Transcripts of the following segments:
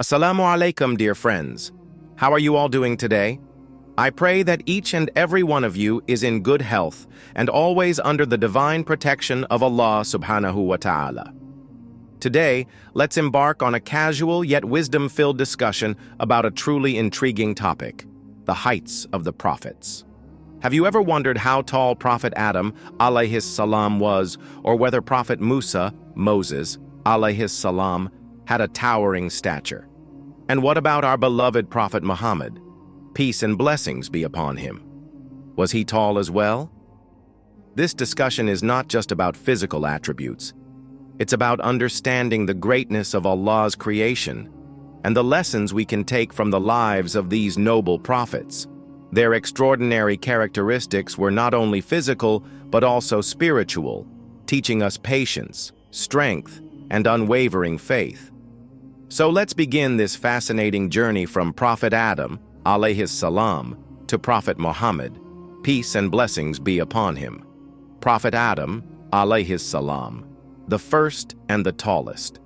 AssalamU Alaikum, dear friends. How are you all doing today? I pray that each and every one of you is in good health and always under the divine protection of Allah subhanahu wa ta'ala. Today, let's embark on a casual yet wisdom-filled discussion about a truly intriguing topic, the heights of the prophets. Have you ever wondered how tall Prophet Adam alayhis salam was, or whether Prophet Musa, Moses, alayhis salam, had a towering stature? And what about our beloved Prophet Muhammad? Peace and blessings be upon him. Was he tall as well? This discussion is not just about physical attributes. It's about understanding the greatness of Allah's creation and the lessons we can take from the lives of these noble prophets. Their extraordinary characteristics were not only physical, but also spiritual, teaching us patience, strength, and unwavering faith. So let's begin this fascinating journey from Prophet Adam, alayhis salam, to Prophet Muhammad, peace and blessings be upon him. Prophet Adam, alayhis salam, the first and the tallest.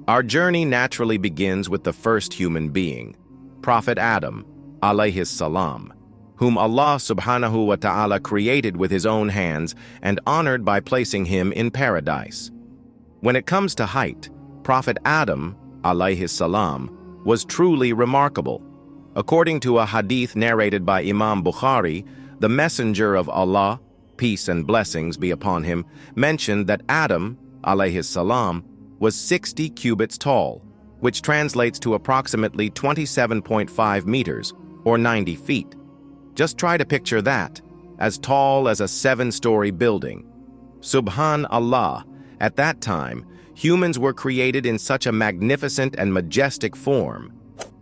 Our journey naturally begins with the first human being, Prophet Adam, alayhis salam, whom Allah subhanahu wa ta'ala created with his own hands and honored by placing him in paradise. When it comes to height, Prophet Adam, alayhis salam, was truly remarkable. According to a hadith narrated by Imam Bukhari, the Messenger of Allah, peace and blessings be upon him, mentioned that Adam, alayhis salam, was 60 cubits tall, which translates to approximately 27.5 meters, or 90 feet. Just try to picture that, as tall as a 7-story building. Subhanallah, at that time, humans were created in such a magnificent and majestic form.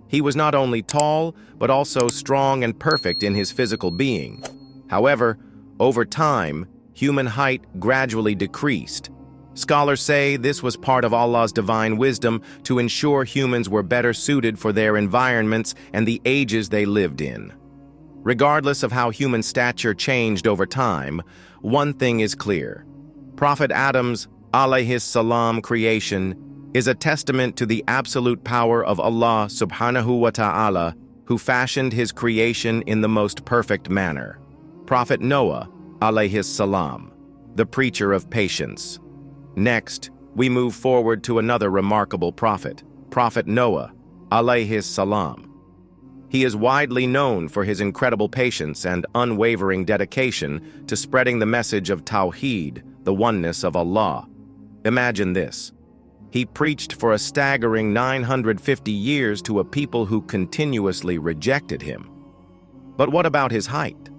He was not only tall, but also strong and perfect in his physical being. However, over time, human height gradually decreased. Scholars say this was part of Allah's divine wisdom to ensure humans were better suited for their environments and the ages they lived in. Regardless of how human stature changed over time, one thing is clear. Prophet Adam's alayhis salam creation is a testament to the absolute power of Allah subhanahu wa ta'ala, who fashioned his creation in the most perfect manner. Prophet Noah alayhis salam, the preacher of patience. Next, we move forward to another remarkable prophet, Prophet Noah, alayhis salam. He is widely known for his incredible patience and unwavering dedication to spreading the message of Tawheed, the oneness of Allah. Imagine this. He preached for a staggering 950 years to a people who continuously rejected him. But what about his height?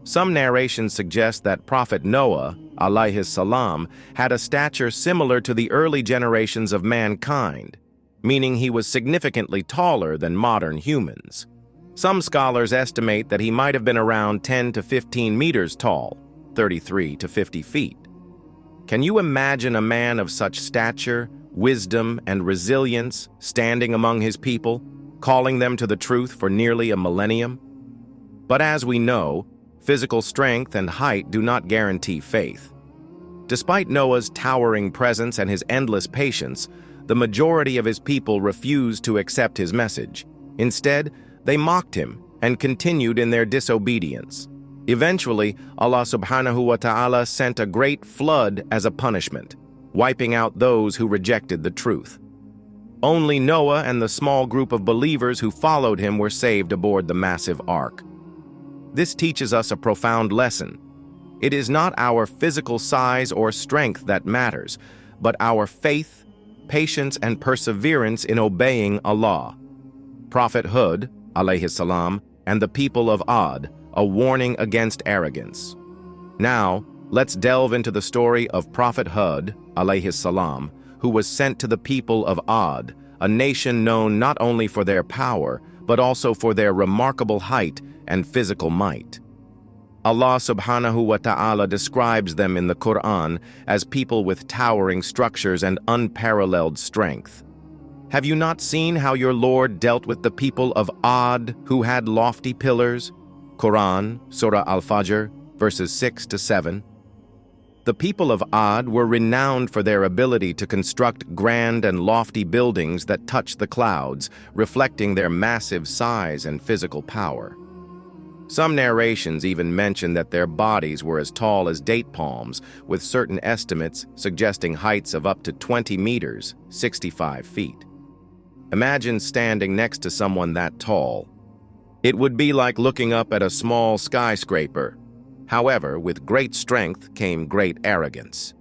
Some narrations suggest that Prophet Noah, alayhis salam, had a stature similar to the early generations of mankind, meaning he was significantly taller than modern humans. Some scholars estimate that he might have been around 10 to 15 meters tall, 33 to 50 feet. Can you imagine a man of such stature, wisdom, and resilience standing among his people, calling them to the truth for nearly a millennium? But as we know, physical strength and height do not guarantee faith. Despite Noah's towering presence and his endless patience, the majority of his people refused to accept his message. Instead, they mocked him and continued in their disobedience. Eventually, Allah subhanahu wa ta'ala sent a great flood as a punishment, wiping out those who rejected the truth. Only Noah and the small group of believers who followed him were saved aboard the massive ark. This teaches us a profound lesson. It is not our physical size or strength that matters, but our faith, patience, and perseverance in obeying Allah. Prophet Hud, alayhis salam, and the people of Ad, a warning against arrogance. Now, let's delve into the story of Prophet Hud, alayhis salam, who was sent to the people of Ad, a nation known not only for their power, but also for their remarkable height and physical might. Allah subhanahu wa ta'ala describes them in the Quran as people with towering structures and unparalleled strength. Have you not seen how your Lord dealt with the people of Ad who had lofty pillars? Quran, Surah Al-Fajr, verses 6 to 7. The people of Ad were renowned for their ability to construct grand and lofty buildings that touched the clouds, reflecting their massive size and physical power. Some narrations even mention that their bodies were as tall as date palms, with certain estimates suggesting heights of up to 20 meters, 65 feet. Imagine standing next to someone that tall. It would be like looking up at a small skyscraper. However, with great strength came great arrogance.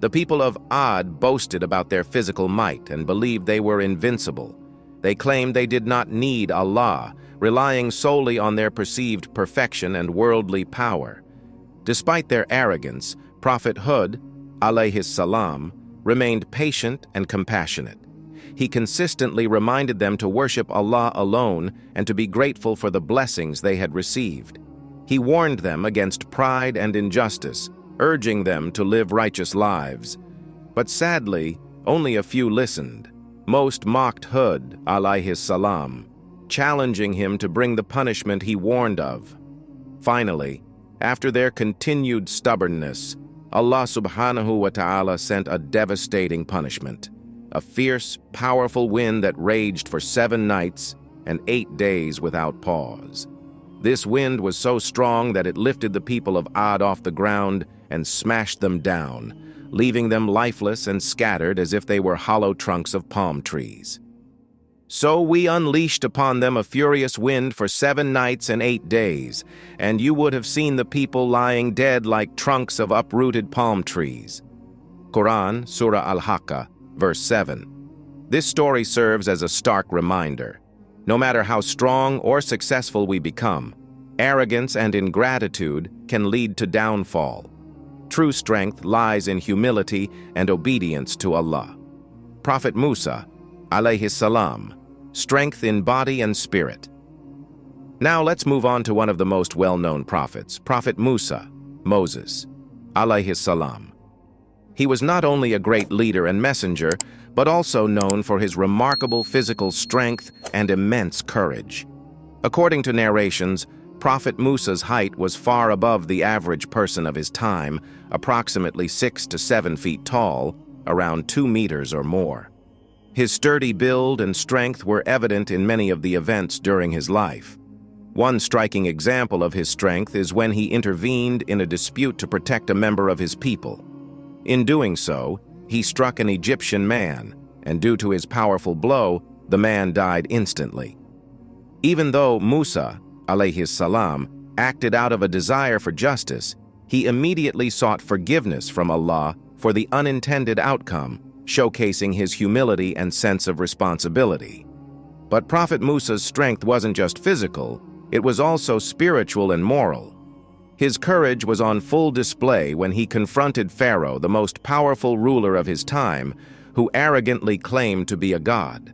The people of Ad boasted about their physical might and believed they were invincible. They claimed they did not need Allah, relying solely on their perceived perfection and worldly power. Despite their arrogance, Prophet Hud, alayhi salam, remained patient and compassionate. He consistently reminded them to worship Allah alone and to be grateful for the blessings they had received. He warned them against pride and injustice, urging them to live righteous lives. But sadly, only a few listened. Most mocked Hud, alayhi salam, challenging him to bring the punishment he warned of. Finally, after their continued stubbornness, Allah subhanahu wa ta'ala sent a devastating punishment, a fierce, powerful wind that raged for 7 nights and 8 days without pause. This wind was so strong that it lifted the people of Ad off the ground and smashed them down, leaving them lifeless and scattered as if they were hollow trunks of palm trees. So we unleashed upon them a furious wind for 7 nights and 8 days, and you would have seen the people lying dead like trunks of uprooted palm trees. Quran, Surah Al-Haqqa, verse 7. This story serves as a stark reminder. No matter how strong or successful we become, arrogance and ingratitude can lead to downfall. True strength lies in humility and obedience to Allah. Prophet Musa, alayhi salam, strength in body and spirit. Now let's move on to one of the most well-known prophets, Prophet Musa, Moses, alayhi salam. He was not only a great leader and messenger, but also known for his remarkable physical strength and immense courage. According to narrations, Prophet Musa's height was far above the average person of his time, approximately 6 to 7 feet tall, around 2 meters or more. His sturdy build and strength were evident in many of the events during his life. One striking example of his strength is when he intervened in a dispute to protect a member of his people. In doing so, he struck an Egyptian man, and due to his powerful blow, the man died instantly. Even though Musa, alayhi salam, acted out of a desire for justice, he immediately sought forgiveness from Allah for the unintended outcome, showcasing his humility and sense of responsibility. But Prophet Musa's strength wasn't just physical, it was also spiritual and moral. His courage was on full display when he confronted Pharaoh, the most powerful ruler of his time, who arrogantly claimed to be a god.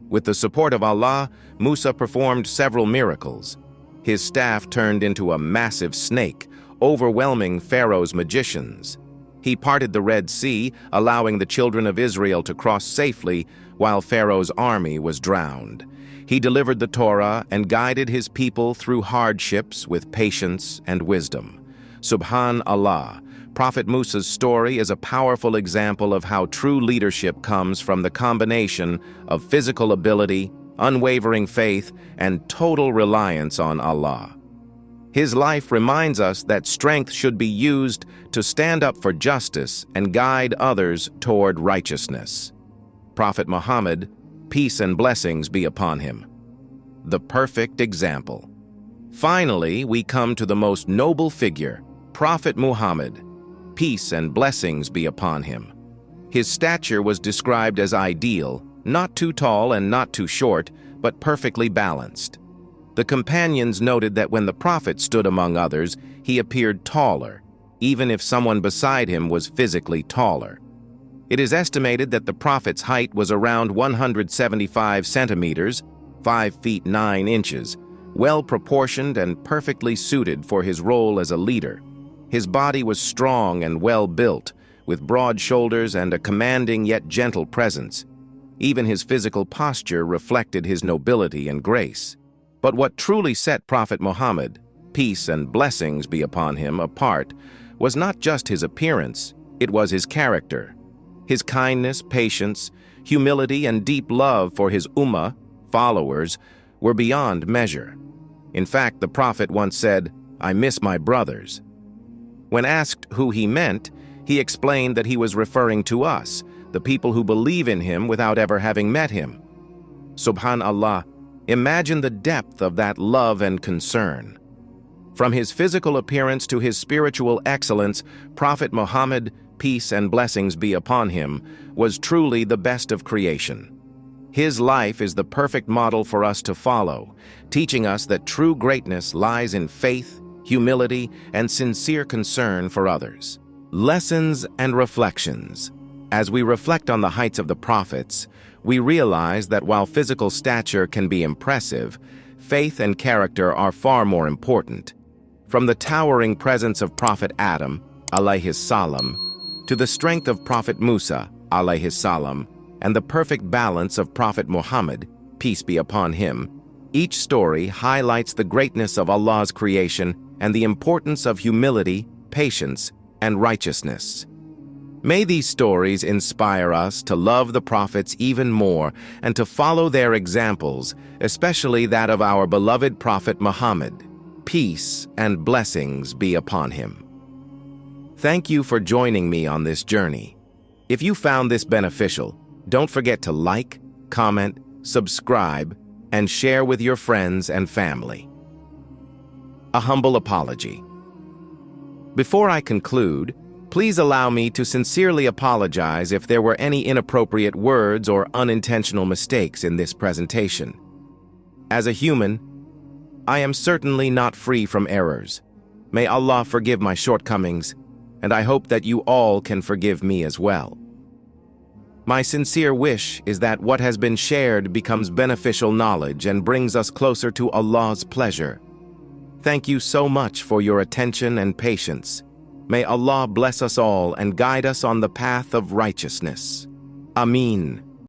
With the support of Allah, Musa performed several miracles. His staff turned into a massive snake, overwhelming Pharaoh's magicians. He parted the Red Sea, allowing the children of Israel to cross safely while Pharaoh's army was drowned. He delivered the Torah and guided his people through hardships with patience and wisdom. Subhanallah, Prophet Musa's story is a powerful example of how true leadership comes from the combination of physical ability, unwavering faith, and total reliance on Allah. His life reminds us that strength should be used to stand up for justice and guide others toward righteousness. Prophet Muhammad, peace and blessings be upon him. The perfect example. Finally, we come to the most noble figure, Prophet Muhammad, peace and blessings be upon him. His stature was described as ideal, not too tall and not too short, but perfectly balanced. The companions noted that when the Prophet stood among others, he appeared taller, even if someone beside him was physically taller. It is estimated that the Prophet's height was around 175 centimeters, 5 feet 9 inches, well proportioned and perfectly suited for his role as a leader. His body was strong and well built, with broad shoulders and a commanding yet gentle presence. Even his physical posture reflected his nobility and grace. But what truly set Prophet Muhammad, peace and blessings be upon him, apart was not just his appearance, it was his character. His kindness, patience, humility, and deep love for his ummah, followers, were beyond measure. In fact, the Prophet once said, "I miss my brothers." When asked who he meant, he explained that he was referring to us, the people who believe in him without ever having met him. Subhanallah, imagine the depth of that love and concern. From his physical appearance to his spiritual excellence, Prophet Muhammad, peace and blessings be upon him, was truly the best of creation. His life is the perfect model for us to follow, teaching us that true greatness lies in faith, humility, and sincere concern for others. Lessons and reflections. As we reflect on the heights of the prophets, we realize that while physical stature can be impressive, faith and character are far more important. From the towering presence of Prophet Adam, alayhis salam, to the strength of Prophet Musa, alayhis salam, and the perfect balance of Prophet Muhammad, peace be upon him, each story highlights the greatness of Allah's creation and the importance of humility, patience, and righteousness. May these stories inspire us to love the prophets even more and to follow their examples, especially that of our beloved Prophet Muhammad. Peace and blessings be upon him. Thank you for joining me on this journey. If you found this beneficial, don't forget to like, comment, subscribe, and share with your friends and family. A humble apology. Before I conclude, please allow me to sincerely apologize if there were any inappropriate words or unintentional mistakes in this presentation. As a human, I am certainly not free from errors. May Allah forgive my shortcomings, and I hope that you all can forgive me as well. My sincere wish is that what has been shared becomes beneficial knowledge and brings us closer to Allah's pleasure. Thank you so much for your attention and patience. May Allah bless us all and guide us on the path of righteousness. Ameen.